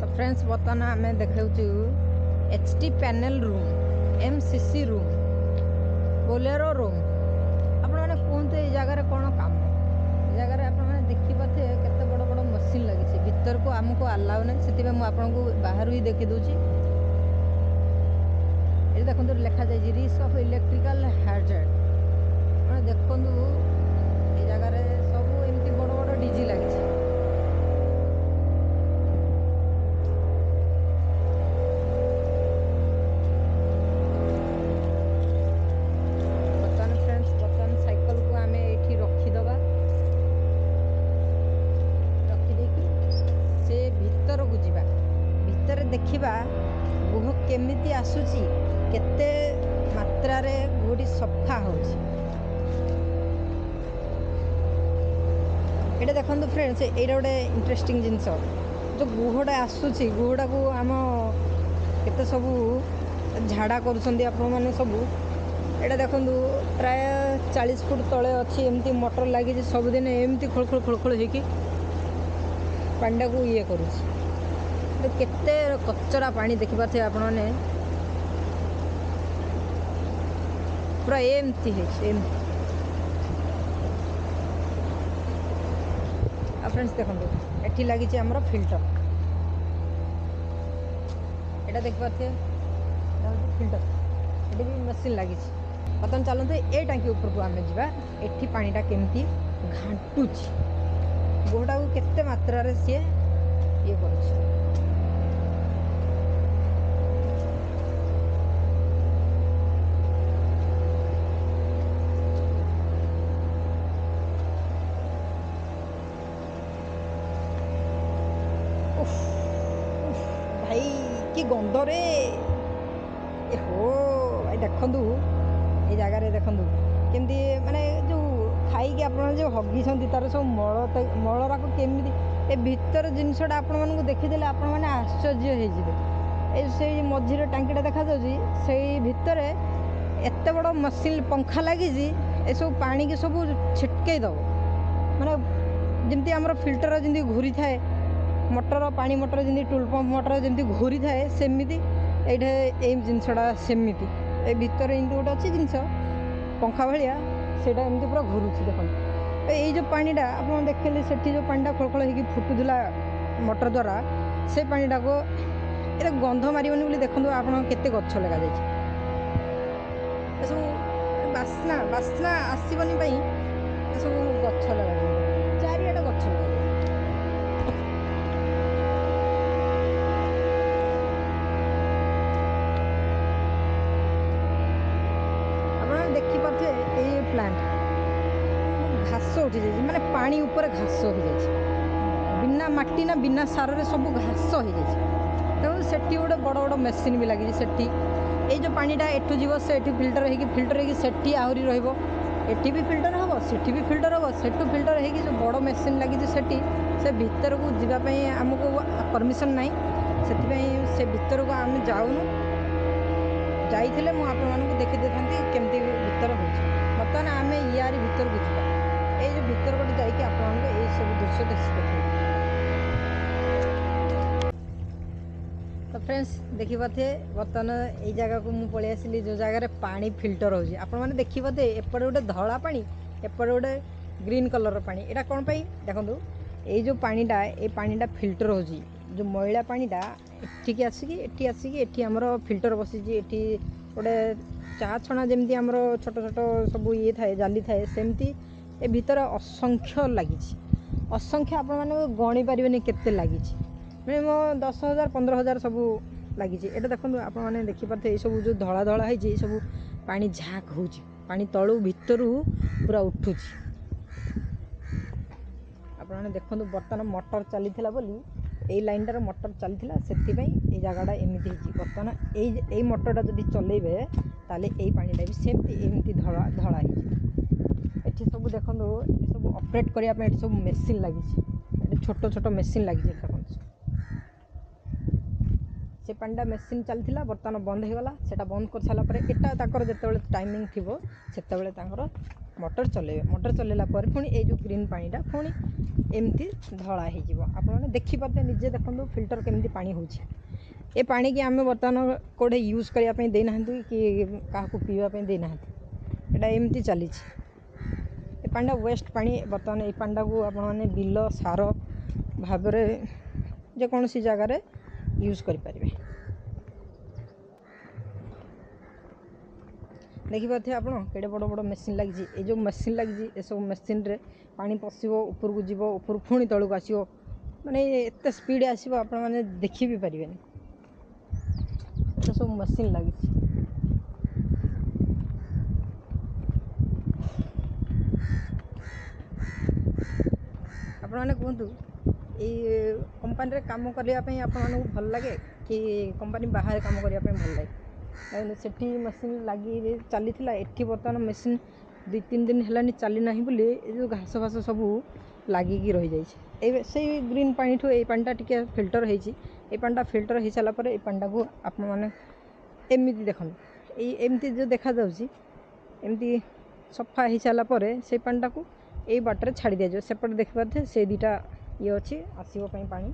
तो फ्रेंड्स बर्तमान आम देखु HT panel room MCC room Bolero room आपण मैंने कहते ये जगार कौन काम जगार आपने देखिपे केते बड़ बड़ मशीन लगी भीतर को आमको अलाउ ना से आपको बाहर ही देखी दूची ये देखो लिखा जाए रिस्क ऑफ इलेक्ट्रिकल हैजर्ड मैं देखु ये जगार सब एमती बड़ बड़ डीजी लगी देखा गुह केमिति आसुची केते मात्रा रे गुहटी सफा होची एटा देखंतु फ्रेंड्स एटा गोटे इंटरेस्टिंग जिनस जो गुहटा आसुची गुहटा को आम केते सब झाड़ा करूछंदी आपण माने सब एटा देखंतु प्राय 40 फुट तळे अछि एमती मोटर लागि सब दिन एमती खळखळ खळखळ हेकी पांडा को ये करूची केते कचरा पानी देखिपे आपण मैंने पूरा एमती है फ्रेंड्स देखो एटी लगी आमर फिल्टर एटा देखिपे फिल्टर ये भी मशीन लगी बर्तमान चलते ए टांकी ऊपर को आम जा एटी पानीटा केमती घाटुची गोटा को केते मात्रा सी ये कर भाई कि गंध रे हो भाई देखु ये जगार देखु केमती माने जो खाई आप जो हगी तार सब मलरा को केमी ए भीतर जिनसटा आपण मानक देखीदेले आपण मैंने आश्चर्य हो मझीर टांकीटा देखा से भितर एत बड़ मशीन पंखा लगी ए सब पानी की सब छिटके दब माने जमती आमर फिल्टर जमी घूरी थाए मोटर पानी मोटर जमी टूल पंप मोटर जमी घूरी थाए सेमती ये जिनसटा सेमती ए भीतर एमती गोटे अच्छी जिनस पंखा भाया से पूरा घूरुची देखो ये जो पानीटा आप देखिले से जो पानीटा खळखळ होगी फुटुला मोटर द्वारा से पानीटा को ये गंध मारबनी बोली देखो आप गछ लगा जाए सब बास्ना बास्ना आसबनी सब गछ लगा चारिआडे गछ लगा देखिपे ये प्लांट घास उठी जाए माने पानी ऊपर घास हो जाए बिना माटी ना बिना सार रे सब घास हो जाए तेणु से गोटे बड़ बड़ मेसीन भी लगी से ये जो पानीटा एठू जीव से फिल्टर होगी सेठी आहरी रही भी फिल्टर हम सेठी भी फिल्टर हम सेठू फिल्टर होगी जो बड़ मेसीन लगी से भीतर को जावाई आमको परमिशन ना से भीतर को आम जाऊनु जाइए मुझे देखी देती केमती भीतर हो बर्तमान आम यार भीतर को जा ये जो भीतर गोटे जाकि सब दृश्य देखिए तो फ्रेंड्स देखिपे बर्तमान ये जगह को मुझे पलि आसली जो जगार पानी फिल्टर होगी आपण मैंने देखिपे एपटे गोटे धला पानी एपटे गोटे ग्रीन कलर पानी यहाँ कौन पाई देखो ये जो पानीटा ये पानीटा फिल्टर होगी जो मैला पानीटा एठिकी आसिकी एठी आमर फिल्टर बसी गोटे चा छणा जमी आमर छोट छोट सब ये थाए जाली थाए सेमती ए भीतर असंख्य लगी असंख्य आपण मैंने गणी पारे केते लगी मिनिमम 10,000 15,000 सब लगी एटा देखो आप देखिपे ये सब जो धला धला है सब पानी झाक हो पानी तलू भीतर पूरा उठुची आपने देखो बर्तमान मोटर चली बोली ये लाइनटार मोटर चली से जगहटा एमती बर्तमान यही मोटरटा जब चलेबे ताले यही पानीटा भी सेमती एमती धला धला ये सब देखो ये सब ऑपरेट करने सब मेसीन लगी छोट छोट मेसीन लगी देखो से पानीटा मेसीन चली बर्तमान बंद हो गला से बंद कर सारापर यहाँ जो टाइमिंग थी से मोटर चलेबे मोटर चलेला पुणी ये जो ग्रीन पानीटा पुणी एमती धला हो आपने देखिपे निजे देखो फिल्टर केमती पानी हो ए पानी की आम बर्तमान कौटे यूज करने देना कि क्या पीवाई देना यहाँ एमती चली पानी वेस्ट पानी बर्तमान ये पानी को आपने बिल सार भाव जेकोसी जगार यूज करें देखिपे आप बड़ बड़ मेसीन लगी जो मेसीन लगी ये सब मेसीन रे पानी पशिव ऊपर को जीव ऊपर पुणी तलू आसो माने एत स्पीड आसो आप देखी भी पारे सब मेसीन लगी आपने कहतु ये कंपानी काम करने आपको भल लगे कि कंपानी बाहर काम करने भल लगे सेठी मशीन लगी चली एठी बर्तमान मशीन 2-3 दिन है चली ना बोली जो घास फास सब लगिकी रही जाए से ग्रीन पानी ठू ये पानीटा टिके फिल्टर हो पानीटा फिल्टर हो सारापर ये पानीटा को आप एमती देखो एमती जो देखा एमती सफा हो सारापर से पानीटा को यही बाटर छाड़ी दिया सेपटे देखिपे से दुटा ये अच्छी आसवाई पानी